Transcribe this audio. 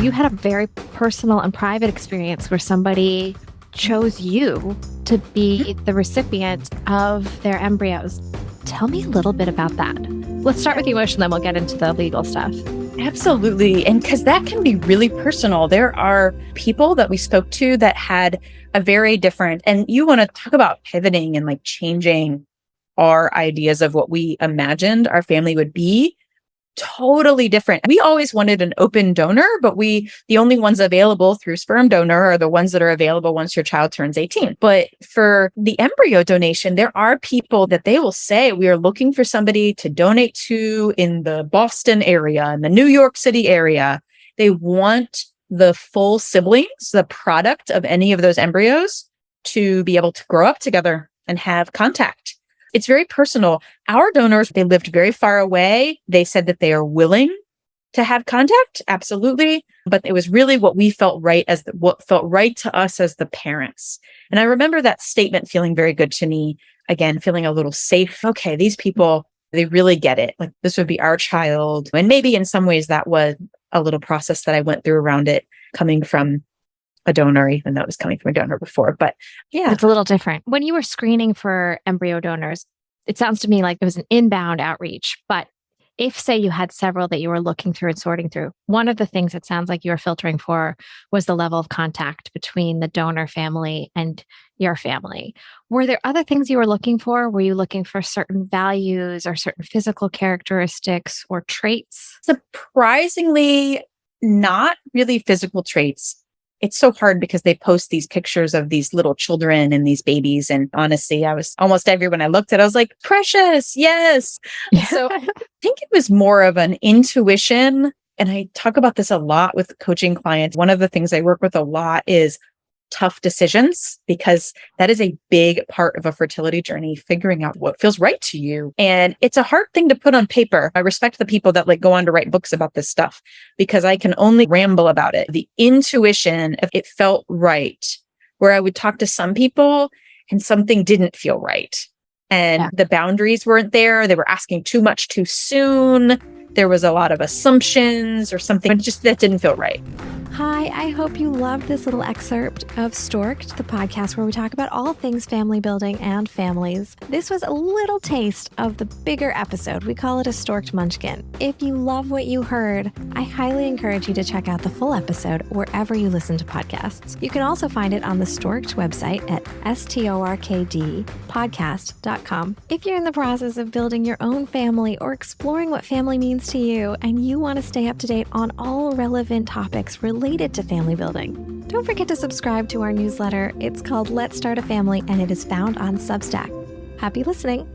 You had a very personal and private experience where somebody chose you to be the recipient of their embryos. Tell me a little bit about that. Let's start with the emotion, then we'll get into the legal stuff. Absolutely. And because that can be really personal. There are people that we spoke to that had a very different, and you want to talk about pivoting and like changing our ideas of what we imagined our family would be. Totally different. We always wanted an open donor, but the only ones available through sperm donor are the ones that are available once your child turns 18. But for the embryo donation, there are people that they will say, we are looking for somebody to donate to in the Boston area, in the New York City area. They want the full siblings, the product of any of those embryos, to be able to grow up together and have contact. It's very personal. Our donors, they lived very far away. They said that they are willing to have contact. Absolutely. But it was really what we felt right what felt right to us as the parents. And I remember that statement feeling very good to me. Again, feeling a little safe. Okay, these people, they really get it. Like this would be our child. And maybe in some ways that was a little process that I went through around it coming from a donor, even though it was coming from a donor before. But yeah, it's a little different. When you were screening for embryo donors, it sounds to me like it was an inbound outreach. But if, say, you had several that you were looking through and sorting through, one of the things it sounds like you were filtering for was the level of contact between the donor family and your family. Were there other things you were looking for? Were you looking for certain values or certain physical characteristics or traits? Surprisingly, not really physical traits. It's so hard because they post these pictures of these little children and these babies. And honestly, I was almost everyone I looked at, I was like, precious. Yes. So I think it was more of an intuition. And I talk about this a lot with coaching clients. One of the things I work with a lot is tough decisions, because that is a big part of a fertility journey, figuring out what feels right to you. And it's a hard thing to put on paper. I respect the people that like go on to write books about this stuff, because I can only ramble about it. The intuition of it felt right, where I would talk to some people and something didn't feel right. And the boundaries weren't there. They were asking too much too soon. There was a lot of assumptions or something just that didn't feel right. Hi, I hope you loved this little excerpt of Stork'd, the podcast where we talk about all things family building and families. This was a little taste of the bigger episode. We call it a Stork'd Munchkin. If you love what you heard, I highly encourage you to check out the full episode wherever you listen to podcasts. You can also find it on the Stork'd website at storkdpodcast.com. If you're in the process of building your own family or exploring what family means to you, and you want to stay up to date on all relevant topics related to family building, don't forget to subscribe to our newsletter. It's called Let's Start a Family, and it is found on Substack. Happy listening.